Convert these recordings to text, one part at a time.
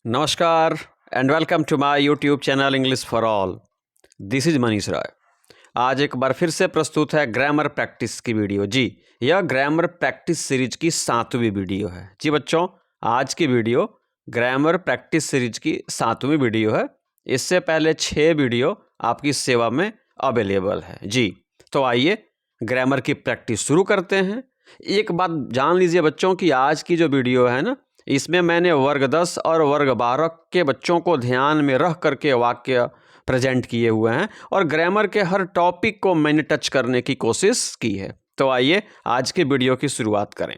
नमस्कार and welcome to my YouTube channel English for all. This is Manish Rai. आज एक बार फिर से प्रस्तुत है ग्रामर प्रैक्टिस की वीडियो। जी, यह ग्रामर प्रैक्टिस सीरीज की 7वीं वीडियो है। जी बच्चों, आज की वीडियो ग्रामर प्रैक्टिस सीरीज की 7वीं वीडियो है। इससे पहले 6 वीडियो आपकी सेवा में अवेलेबल है। जी, तो आइए ग्रामर की प्रैक्टिस शुरू करते हैं। एक बात जान लीजिए बच्चों कि आज की जो वीडियो है ना, इसमें मैंने वर्ग 10 और वर्ग 12 के बच्चों को ध्यान में रख करके वाक्य प्रेजेंट किए हुए हैं और ग्रामर के हर टॉपिक को मैंने टच करने की कोशिश की है। तो आइए आज की वीडियो की शुरुआत करें।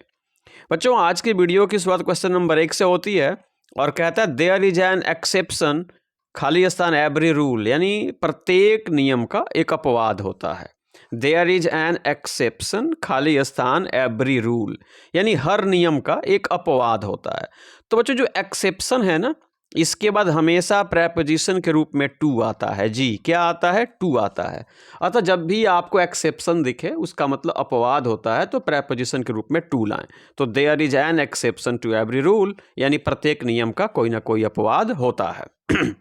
बच्चों, आज की वीडियो की शुरुआत क्वेश्चन नंबर 1 से होती है और कहता है देयर इज एन एक्सेप्शन, खाली स्थान एवरी रूल, यानी प्रत्येक नियम का एक अपवाद होता है। देयर इज एन एक्सेप्शन, खाली स्थान एवरी रूल, यानी हर नियम का एक अपवाद होता है। तो बच्चों, जो एक्सेप्शन है ना, इसके बाद हमेशा प्रेपोजिशन के रूप में टू आता है। जी, क्या आता है? टू आता है। अतः जब भी आपको एक्सेप्शन दिखे, उसका मतलब अपवाद होता है, तो प्रेपोजिशन के रूप में टू लाएं। तो there is an exception to every rule, यानी प्रत्येक नियम का कोई ना कोई अपवाद होता है।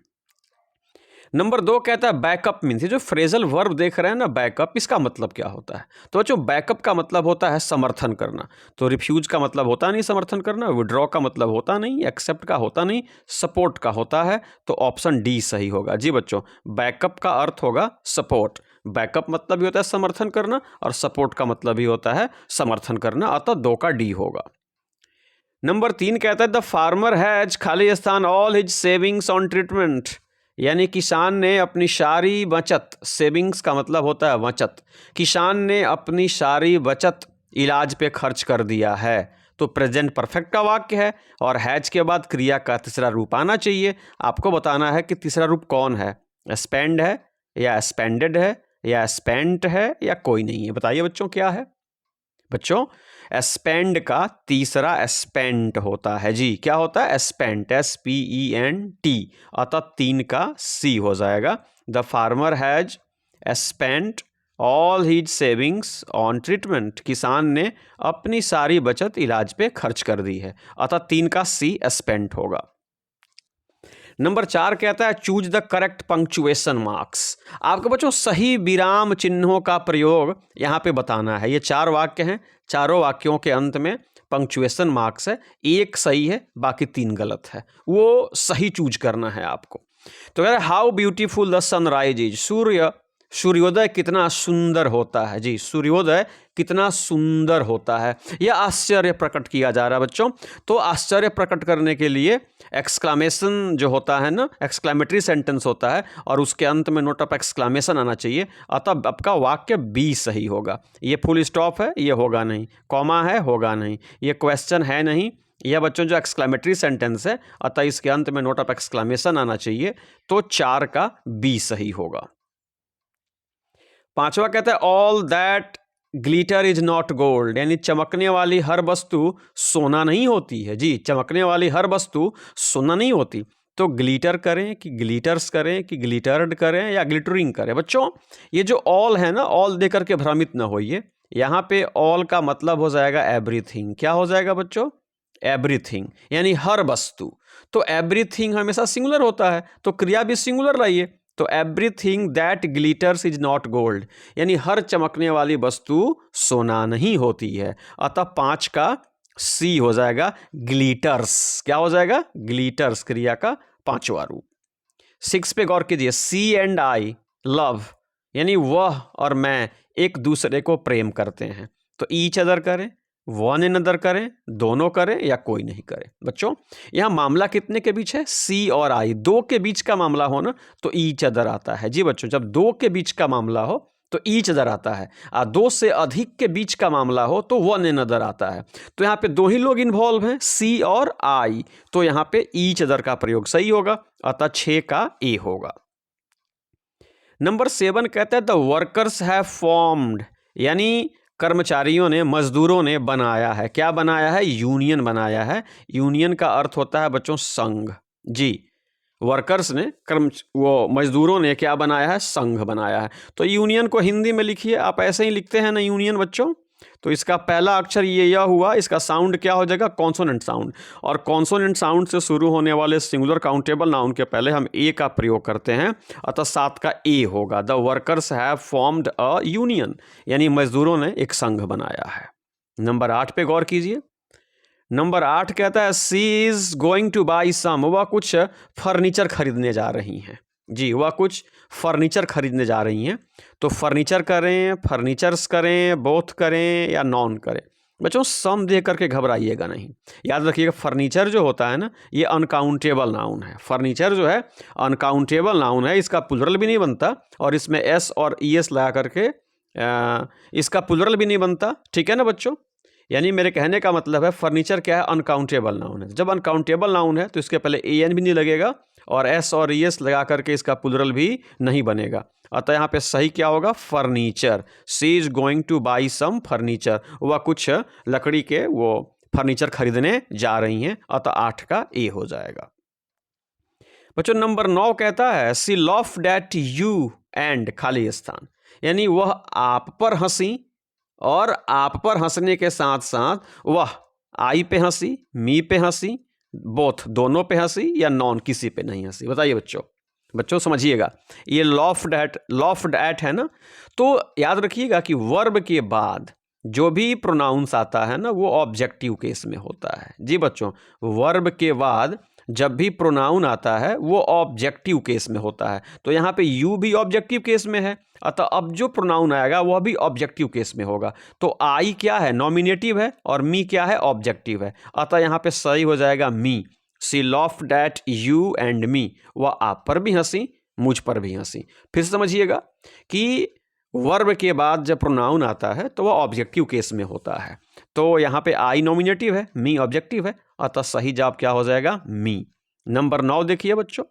नंबर 2 कहता है बैकअप मीन्स, जो फ्रेजल वर्ब देख रहे हैं ना, बैकअप, इसका मतलब क्या होता है? तो बच्चों, बैकअप का मतलब होता है समर्थन करना। तो रिफ्यूज का मतलब होता नहीं समर्थन करना, विड्रॉ का मतलब होता नहीं, एक्सेप्ट का होता नहीं, सपोर्ट का होता है। तो ऑप्शन डी सही होगा। जी बच्चों, बैकअप का अर्थ होगा सपोर्ट। बैकअप मतलब भी होता है समर्थन करना और सपोर्ट का मतलब भी होता है समर्थन करना, अतः 2 का डी होगा। नंबर 3 कहता है द फार्मर हैज, खाली स्थान, all his savings on treatment, यानी किसान ने अपनी सारी बचत, सेविंग्स का मतलब होता है बचत, किसान ने अपनी सारी बचत इलाज पे खर्च कर दिया है। तो प्रेजेंट परफेक्ट का वाक्य है और हैज के बाद क्रिया का तीसरा रूप आना चाहिए। आपको बताना है कि तीसरा रूप कौन है, स्पेंड है या स्पेंडेड है या स्पेंट है या कोई नहीं है। बताइए बच्चों, क्या है? बच्चों, स्पेंड का तीसरा स्पेंट होता है। जी, क्या होता है? स्पेंट, SPENT, अतः 3 का सी हो जाएगा। The farmer has spent all his savings on treatment, किसान ने अपनी सारी बचत इलाज पे खर्च कर दी है, अतः 3 का सी स्पेंट होगा। नंबर 4 कहता है choose the correct punctuation marks. आपको बच्चों सही विराम चिन्हों का प्रयोग यहाँ पे बताना है। ये 4 वाक्य हैं, चारों वाक्यों के अंत में पंक्चुएशन मार्क्स है। एक सही है, बाकी 3 गलत है, वो सही चूज करना है आपको। तो कह रहे how beautiful the sunrise is, सूर्योदय कितना सुंदर होता है। जी, सूर्योदय कितना सुंदर होता है, यह आश्चर्य प्रकट किया जा रहा है बच्चों। तो आश्चर्य प्रकट करने के लिए एक्सक्लामेशन जो होता है ना, एक्सक्लामेटरी सेंटेंस होता है और उसके अंत में नोट ऑफ एक्सक्लामेशन आना चाहिए, अतः आपका वाक्य बी सही होगा। ये फुल स्टॉप है, ये होगा नहीं, कॉमा है, होगा नहीं, ये क्वेश्चन है नहीं, यह बच्चों जो एक्सक्लामेटरी सेंटेंस है, अतः इसके अंत में नोट ऑफ एक्सक्लामेशन आना चाहिए। तो 4 का बी सही होगा। 5वां कहता है all that glitter is not gold, यानी चमकने वाली हर वस्तु सोना नहीं होती है। जी, चमकने वाली हर वस्तु सोना नहीं होती। तो ग्लिटर करें कि ग्लिटर्स करें कि ग्लिटर्ड करें या ग्लिटरिंग करें? बच्चों, ये जो ऑल है ना, ऑल दे करके भ्रमित ना होइए। यहाँ पे ऑल का मतलब हो जाएगा एवरीथिंग। क्या हो जाएगा बच्चों? एवरीथिंग, यानी हर वस्तु। तो एवरीथिंग हमेशा सिंगुलर होता है, तो क्रिया भी सिंगुलर लाइए। तो everything that glitters is not gold, यानी हर चमकने वाली वस्तु सोना नहीं होती है, अतः 5 का सी हो जाएगा ग्लिटर्स। क्या हो जाएगा? ग्लिटर्स, क्रिया का 5वां रूप। 6 पे गौर कीजिए, सी एंड आई लव, यानी वह और मैं एक दूसरे को प्रेम करते हैं। तो ईच अदर करें, वन इन अदर करें, दोनों करें या कोई नहीं करे? बच्चों, यहां मामला कितने के बीच है? सी और आई, 2 के बीच का मामला हो ना, तो ईच अदर आता है। जी बच्चों, जब 2 के बीच का मामला हो तो ईच अदर आता है, और 2 से अधिक के बीच का मामला हो तो वन इन अदर आता है। तो यहाँ पे 2 ही लोग इन्वॉल्व हैं, सी और आई, तो यहाँ पे ईच अदर का प्रयोग सही होगा, अतः 6 का ए होगा। नंबर 7 कहता है द वर्कर्स हैव फॉर्म्ड, यानी कर्मचारियों ने, मजदूरों ने बनाया है। क्या बनाया है? यूनियन बनाया है। यूनियन का अर्थ होता है बच्चों संघ। जी, वर्कर्स ने, मजदूरों ने क्या बनाया है? संघ बनाया है। तो यूनियन को हिंदी में लिखिए, आप ऐसे ही लिखते हैं ना यूनियन बच्चों, तो इसका पहला अक्षर ये यह हुआ, इसका साउंड क्या हो जाएगा, कॉन्सोनेंट साउंड। और कॉन्सोनेंट साउंड से शुरू होने वाले सिंगुलर काउंटेबल नाउन के पहले हम ए का प्रयोग करते हैं, अतः 7 का ए होगा। The workers have formed a union, यानी मजदूरों ने एक संघ बनाया है। नंबर 8 पे गौर कीजिए। नंबर 8 कहता है सी इज गोइंग टू बाई सम, वह कुछ फर्नीचर खरीदने जा रही हैं। जी, वह कुछ फर्नीचर खरीदने जा रही हैं। तो फर्नीचर करें, फर्नीचर्स करें, बोथ करें या नॉन करें। बच्चों सम देख करके घबराइएगा नहीं, याद रखिएगा फर्नीचर जो होता है ना, ये अनकाउंटेबल नाउन है। फर्नीचर जो है अनकाउंटेबल नाउन है, इसका प्लुरल भी नहीं बनता और इसमें एस और ई एस लगा करके इसका प्लुरल भी नहीं बनता, ठीक है ना बच्चों। यानी मेरे कहने का मतलब है फर्नीचर क्या है, अनकाउंटेबल नाउन है। जब अनकाउंटेबल नाउन है तो इसके पहले ए एन भी नहीं लगेगा और एस और ई एस लगा करके इसका प्लुरल भी नहीं बनेगा। अतः यहाँ पे सही क्या होगा, furniture. She is going to buy some furniture, वह कुछ लकड़ी के वो फर्नीचर खरीदने जा रही हैं, अतः 8 का ए हो जाएगा। बच्चों नंबर 9 कहता है सी लॉफ्ड एट यू एंड खाली स्थान, यानी वह आप पर हंसी और आप पर हंसने के साथ साथ वह आई पे हंसी, मी पे हंसी, बोथ दोनों पे हंसी या नॉन किसी पे नहीं हंसी। बताइए बच्चों समझिएगा, ये लॉफ्ड एट है ना। तो याद रखिएगा कि वर्ब के बाद जो भी प्रोनाउंस आता है ना वो ऑब्जेक्टिव केस में होता है। जी बच्चों, वर्ब के बाद जब भी प्रोनाउन आता है वो ऑब्जेक्टिव केस में होता है। तो यहाँ पे यू भी ऑब्जेक्टिव केस में है, अतः अब जो प्रोनाउन आएगा वह भी ऑब्जेक्टिव केस में होगा। तो आई क्या है, नॉमिनेटिव है और मी क्या है, ऑब्जेक्टिव है, अतः यहाँ पे सही हो जाएगा me. She laughed at you and me, वह आप पर भी हंसी, मुझ पर भी हंसी। फिर समझिएगा कि वर्ब के बाद जब प्रोनाउन आता है तो वह ऑब्जेक्टिव केस में होता है। तो यहाँ पे आई नॉमिनेटिव है, मी ऑब्जेक्टिव है, अतः सही जवाब क्या हो जाएगा, मी। नंबर 9 देखिए बच्चों,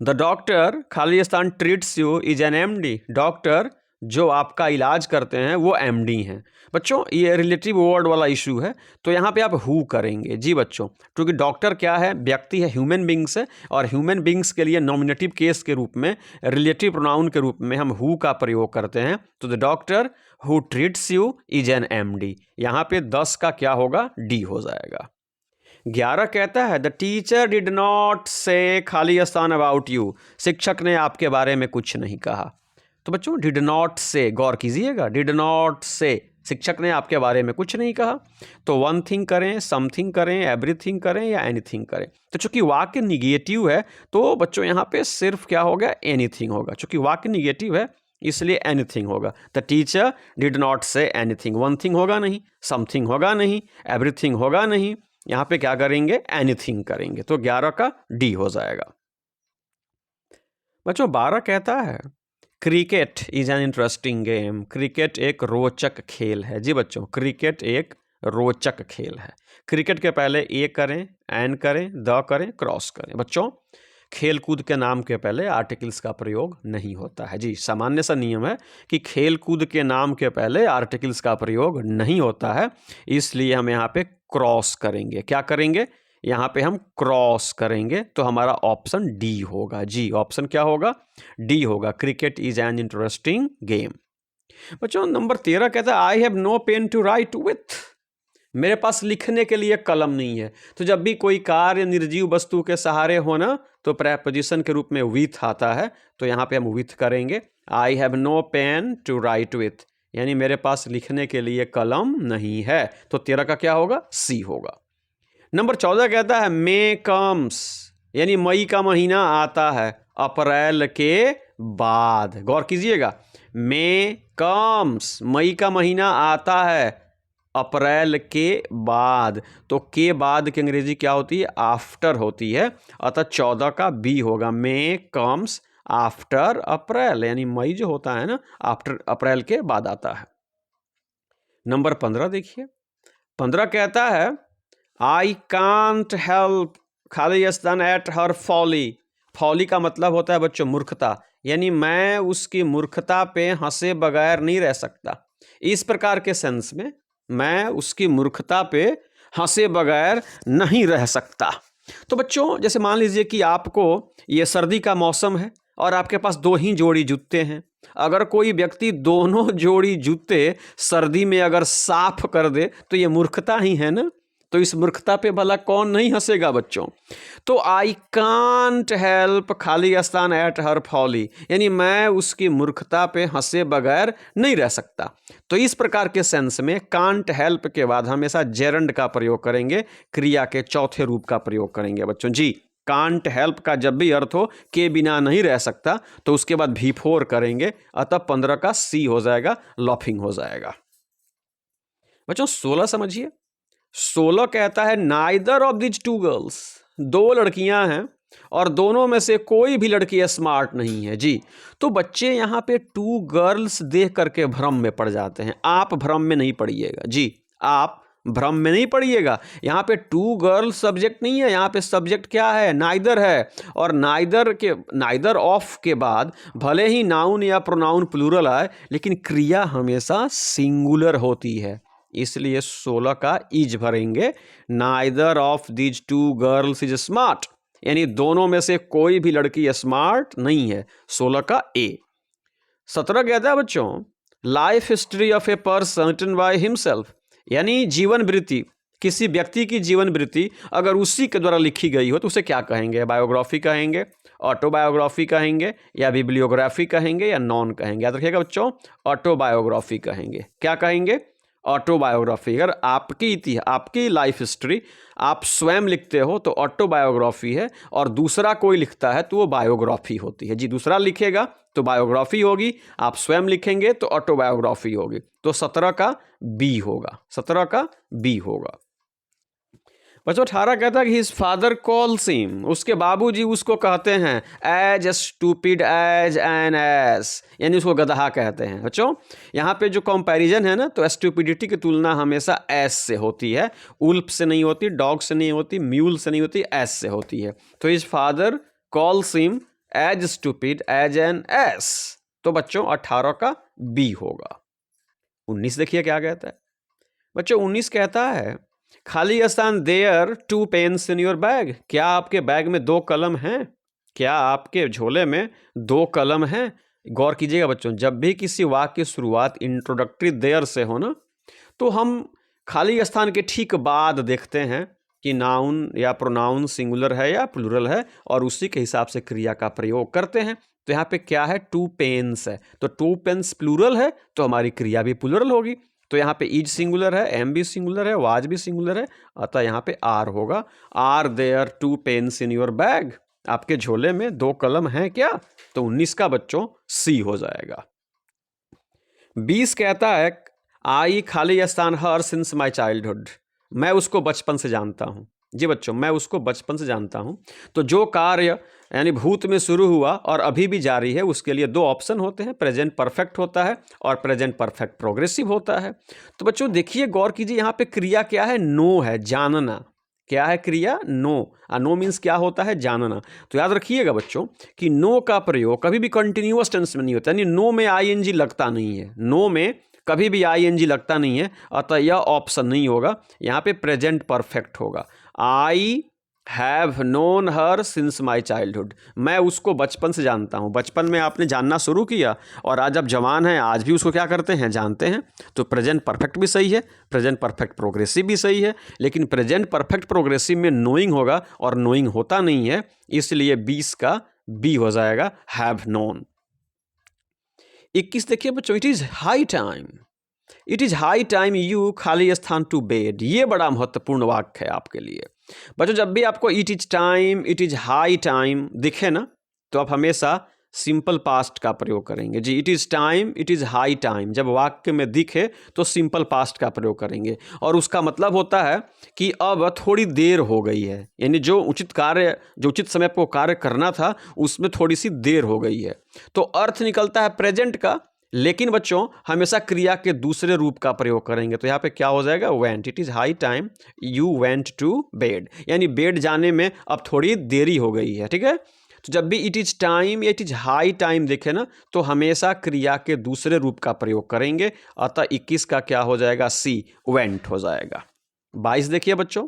द डॉक्टर खाली स्थान treats you is an MD, doctor जो आपका इलाज करते हैं वो एमडी हैं। बच्चों ये रिलेटिव वर्ड वाला इशू है, तो यहाँ पे आप हु करेंगे। जी बच्चों, क्योंकि डॉक्टर क्या है, व्यक्ति है, ह्यूमन बींग्स है, और ह्यूमन बींग्स के लिए नॉमिनेटिव केस के रूप में, रिलेटिव प्रोनाउन के रूप में हम हु का प्रयोग करते हैं। तो the doctor who treats you is an MD, यहाँ पे 10 का क्या होगा, डी हो जाएगा। 11 कहता है द टीचर डिड नॉट से खाली स्थान अबाउट यू, शिक्षक ने आपके बारे में कुछ नहीं कहा। तो बच्चों डिड नॉट से गौर कीजिएगा, डिड नॉट से शिक्षक ने आपके बारे में कुछ नहीं कहा। तो वन थिंग करें, समथिंग करें, एवरीथिंग करें या एनीथिंग करें। तो चूंकि वाक्य निगेटिव है तो बच्चों यहाँ पे सिर्फ क्या होगा, एनीथिंग होगा। चूंकि वाक्य निगेटिव है इसलिए एनीथिंग होगा। The teacher did not say anything, one thing होगा नहीं, समथिंग होगा नहीं, एवरीथिंग होगा नहीं, यहाँ पे क्या करेंगे, एनीथिंग करेंगे। तो 11 का डी हो जाएगा। बच्चों 12 कहता है cricket is an interesting game, cricket एक रोचक खेल है। जी बच्चों, क्रिकेट एक रोचक खेल है। क्रिकेट के पहले ए करें, एन करें, द करें, क्रॉस करें। बच्चों खेल कूद के नाम के पहले आर्टिकल्स का प्रयोग नहीं होता है। जी, सामान्य सा नियम है कि खेल कूद के नाम के पहले आर्टिकल्स का प्रयोग नहीं होता है, इसलिए हम यहाँ पे क्रॉस करेंगे। क्या करेंगे, यहाँ पे हम क्रॉस करेंगे, तो हमारा ऑप्शन डी होगा। जी, ऑप्शन क्या होगा, डी होगा। Cricket is an interesting game. बच्चों नंबर 13 कहता है I have no pen to write with, मेरे पास लिखने के लिए कलम नहीं है। तो जब भी कोई कार्य निर्जीव वस्तु के सहारे होना तो प्रेपोजिशन के रूप में विथ आता है, तो यहाँ पे हम विथ करेंगे। I have no pen to write with, यानी मेरे पास लिखने के लिए कलम नहीं है। तो 13 का क्या होगा, सी होगा। नंबर 14 कहता है मे कम्स, यानी मई का महीना आता है अप्रैल के बाद। गौर कीजिएगा, मे कम्स, मई का महीना आता है अप्रैल के बाद। तो के बाद की अंग्रेजी क्या होती है, आफ्टर होती है, अतः 14 का बी होगा। मे कम्स आफ्टर अप्रैल, यानी मई जो होता है ना, आफ्टर अप्रैल के बाद आता है। नंबर 15 देखिए, 15 कहता है आई कांट हेल्प खाली स्थान एट हर फॉली, फॉली का मतलब होता है बच्चों मूर्खता, यानी मैं उसकी मूर्खता पे हंसे बगैर नहीं रह सकता। इस प्रकार के सेंस में मैं उसकी मूर्खता पे हंसे बगैर नहीं रह सकता। तो बच्चों जैसे मान लीजिए कि आपको ये सर्दी का मौसम है और आपके पास 2 ही जोड़ी जूते हैं, अगर कोई व्यक्ति दोनों जोड़ी जूते सर्दी में अगर साफ कर दे तो ये मूर्खता ही है ना। तो इस मूर्खता पे भला कौन नहीं हंसेगा बच्चों। तो आई कांट हेल्प खाली स्थान एट हर फॉली, यानी मैं उसकी मूर्खता पे हंसे बगैर नहीं रह सकता। तो इस प्रकार के सेंस में कांट हेल्प के बाद हमेशा जेरंड का प्रयोग करेंगे, क्रिया के चौथे रूप का प्रयोग करेंगे बच्चों जी। कांट हेल्प का जब भी अर्थ हो के बिना नहीं रह सकता तो उसके बाद V4 करेंगे, अतः 15 का C हो जाएगा, लॉफिंग हो जाएगा। बच्चों 16 समझिए। 16 कहता है neither of these two girls, दो लड़कियां हैं और दोनों में से कोई भी लड़की स्मार्ट नहीं है जी। तो बच्चे यहां पे टू गर्ल्स देख करके भ्रम में पड़ जाते हैं। आप भ्रम में नहीं पड़िएगा जी, आप भ्रम में नहीं पड़िएगा। यहाँ पे टू गर्ल सब्जेक्ट नहीं है, यहाँ पे सब्जेक्ट क्या है, नाइदर है। और नाइदर ऑफ के बाद भले ही नाउन या प्रोनाउन प्लूरल आए लेकिन क्रिया हमेशा सिंगुलर होती है, इसलिए 16 का इज भरेंगे। Neither of these two girls is smart, यानी दोनों में से कोई भी लड़की स्मार्ट नहीं है, 16 का ए। 17 कहता है बच्चों life history of a person written by himself, यानी जीवन वृत्ति, किसी व्यक्ति की जीवन वृत्ति अगर उसी के द्वारा लिखी गई हो तो उसे क्या कहेंगे, बायोग्राफी कहेंगे, ऑटोबायोग्राफी कहेंगे, या बिब्लियोग्राफी कहेंगे, या नॉन कहेंगे। याद रखिएगा बच्चों, ऑटोबायोग्राफी कहेंगे। क्या कहेंगे, ऑटोबायोग्राफी। अगर आपकी लाइफ हिस्ट्री आप स्वयं लिखते हो तो ऑटोबायोग्राफी है, और दूसरा कोई लिखता है तो वो बायोग्राफी होती है जी। दूसरा लिखेगा तो बायोग्राफी होगी, आप स्वयं लिखेंगे तो ऑटोबायोग्राफी होगी। तो 17 का बी होगा, 17 का बी होगा। बच्चों 18 कहता है कि हिज फादर कॉल्स हिम, उसके बाबूजी उसको कहते हैं as stupid as an ass, यानी उसको गधा कहते हैं। बच्चों यहाँ पे जो कंपैरिजन है ना, तो स्टूपिडिटी की तुलना हमेशा एस से होती है, उल्फ से नहीं होती, डॉग से नहीं होती, म्यूल से नहीं होती, एस से होती है। तो his father calls him as stupid as an ass, तो बच्चों 18 का बी होगा। 19 देखिए क्या कहता है बच्चों। 19 कहता है खाली स्थान there two pens in your bag, क्या आपके बैग में 2 कलम हैं, क्या आपके झोले में 2 कलम हैं। गौर कीजिएगा बच्चों, जब भी किसी वाक्य की शुरुआत इंट्रोडक्टरी देयर से हो ना, तो हम खाली स्थान के ठीक बाद देखते हैं कि नाउन या प्रोनाउन सिंगुलर है या प्लूरल है, और उसी के हिसाब से क्रिया का प्रयोग करते हैं। तो यहाँ पे क्या है, 2 पेन्स है, तो 2 पेन्स प्लूरल है तो हमारी क्रिया भी प्लूरल होगी। तो यहाँ पे इज सिंगुलर है, एम भी सिंगुलर है, वाज भी सिंगुलर है, अतः यहाँ पे आर होगा। Are there 2 pens in your bag, आपके झोले में 2 कलम हैं क्या। तो 19 का बच्चों सी हो जाएगा। 20 कहता है आई खाली स्थान हर सिंस माई चाइल्डहुड, मैं उसको बचपन से जानता हूँ। जी बच्चों, मैं उसको बचपन से जानता हूँ। तो जो कार्य यानी भूत में शुरू हुआ और अभी भी जारी है, उसके लिए 2 ऑप्शन होते हैं, प्रेजेंट परफेक्ट होता है और प्रेजेंट परफेक्ट प्रोग्रेसिव होता है। तो बच्चों देखिए, गौर कीजिए, यहाँ पे क्रिया क्या है, नो है, जानना। क्या है क्रिया, नो। नो मीन्स क्या होता है, जानना। तो याद रखिएगा बच्चों कि नो का प्रयोग कभी भी कंटिन्यूअस टेंस में नहीं होता, यानी नो में आईएनजी लगता नहीं है, नो में कभी भी आईएनजी लगता नहीं है, अतः यह ऑप्शन नहीं होगा। यहाँ पे प्रेजेंट परफेक्ट होगा। I have known her since my childhood, मैं उसको बचपन से जानता हूँ। बचपन में आपने जानना शुरू किया और आज आप जवान हैं, आज भी उसको क्या करते हैं, जानते हैं। तो प्रेजेंट परफेक्ट भी सही है, प्रेजेंट परफेक्ट प्रोग्रेसिव भी सही है, लेकिन प्रेजेंट परफेक्ट प्रोग्रेसिव में नोइंग होगा और नोइंग होता नहीं है, इसलिए 20 का बी हो जाएगा, हैव नोन। 21 देखिए बच्चों, it is high time, it is high time you खाली स्थान टू बेड, ये बड़ा महत्वपूर्ण वाक्य है आपके लिए। बच्चों जब भी आपको it is time, it is high time दिखे ना, तो आप हमेशा सिंपल पास्ट का प्रयोग करेंगे जी। It is time, it is high time जब वाक्य में दिखे तो सिंपल पास्ट का प्रयोग करेंगे, और उसका मतलब होता है कि अब थोड़ी देर हो गई है, यानी जो उचित समय पर कार्य करना था उसमें थोड़ी सी देर हो गई है। तो अर्थ निकलता है प्रेजेंट का, लेकिन बच्चों हमेशा क्रिया के दूसरे रूप का प्रयोग करेंगे। तो यहाँ पे क्या हो जाएगा, went. It is high time you went to bed, यानी बेड जाने में अब थोड़ी देरी हो गई है, ठीक है। तो जब भी इट इज टाइम या इट इज हाई टाइम देखे ना, तो हमेशा क्रिया के दूसरे रूप का प्रयोग करेंगे, अतः 21 का क्या हो जाएगा, सी, वेंट हो जाएगा। 22 देखिए बच्चों,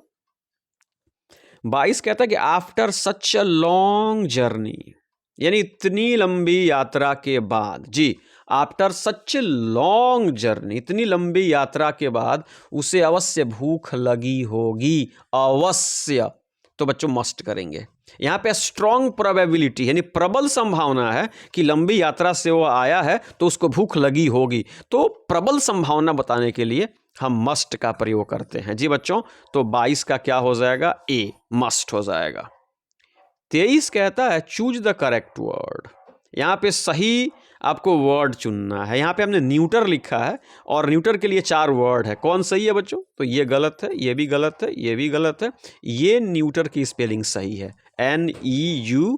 22 कहता है कि after such a long journey, यानी इतनी लंबी यात्रा के बाद, जी, after such a long journey, इतनी लंबी यात्रा के बाद उसे अवश्य भूख लगी होगी, अवश्य। तो बच्चों मस्ट करेंगे। यहाँ पे स्ट्रॉन्ग प्रोबेबिलिटी यानी प्रबल संभावना है कि लंबी यात्रा से वो आया है तो उसको भूख लगी होगी। तो प्रबल संभावना बताने के लिए हम मस्ट का प्रयोग करते हैं। जी बच्चों, तो 22 का क्या हो जाएगा? ए, मस्ट हो जाएगा। 23 कहता है चूज द करेक्ट वर्ड। यहाँ पे सही आपको वर्ड चुनना है। यहाँ पे हमने न्यूटर लिखा है और न्यूटर के लिए 4 वर्ड है। कौन सही है बच्चों? तो ये गलत है, ये भी गलत है, ये भी गलत है। ये न्यूटर की स्पेलिंग सही है, NEUTER,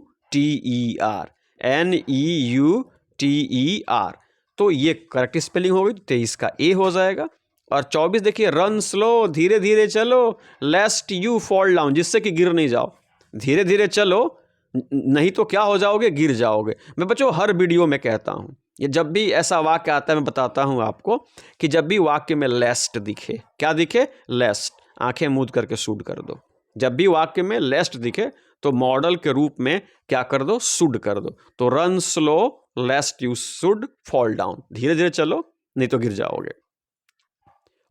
NEUTER। तो ये करेक्ट स्पेलिंग होगी, तो 23 का ए हो जाएगा। और 24 देखिए, रन स्लो, धीरे धीरे चलो, लेस्ट यू फॉल डाउन, जिससे कि गिर नहीं जाओ। धीरे धीरे चलो, नहीं तो क्या हो जाओगे? गिर जाओगे। मैं बच्चों हर वीडियो में कहता हूँ, ये जब भी ऐसा वाक्य आता है मैं बताता हूँ आपको कि जब भी वाक्य में लेस्ट दिखे, क्या दिखे? लेस्ट, आंखें मूंद करके शुड कर दो। जब भी वाक्य में लेस्ट दिखे तो मॉडल के रूप में क्या कर दो? शुड कर दो। तो run slow लेस्ट you should fall down, धीरे धीरे चलो नहीं तो गिर जाओगे।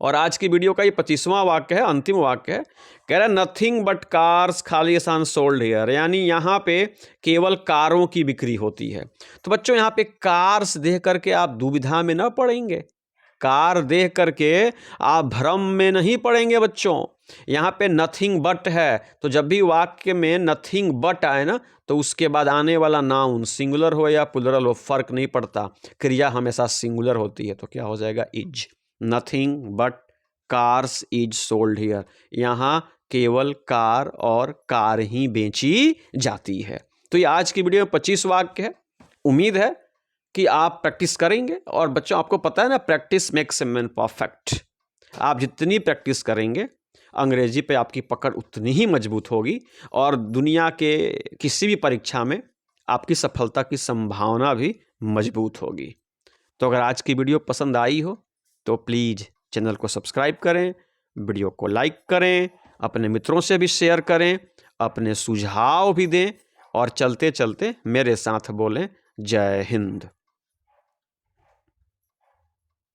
और आज की वीडियो का ये 25वां वाक्य है, अंतिम वाक्य है। कह रहा है nothing but cars Khalistan sold here, यानी यहाँ पे केवल कारों की बिक्री होती है। तो बच्चों यहाँ पे कार्स देख करके आप दुविधा में न पड़ेंगे, कार देख करके आप भ्रम में नहीं पड़ेंगे बच्चों। यहाँ पे नथिंग बट है, तो जब भी वाक्य में नथिंग बट आए ना, तो उसके बाद आने वाला नाउन सिंगुलर हो या प्लुरल हो फर्क नहीं पड़ता, क्रिया हमेशा सिंगुलर होती है। तो क्या हो जाएगा? Is. Nothing but cars is sold here, यहाँ केवल कार और कार ही बेची जाती है। तो ये आज की वीडियो में 25 वाक्य है। उम्मीद है कि आप प्रैक्टिस करेंगे। और बच्चों आपको पता है ना, practice makes a man perfect. आप जितनी प्रैक्टिस करेंगे अंग्रेजी पे आपकी पकड़ उतनी ही मजबूत होगी और दुनिया के किसी भी परीक्षा में आपकी सफलता की संभावना भी मजबूत होगी। तो अगर आज की वीडियो पसंद आई हो तो प्लीज़ चैनल को सब्सक्राइब करें, वीडियो को लाइक करें, अपने मित्रों से भी शेयर करें, अपने सुझाव भी दें और चलते चलते मेरे साथ बोलें जय हिंद।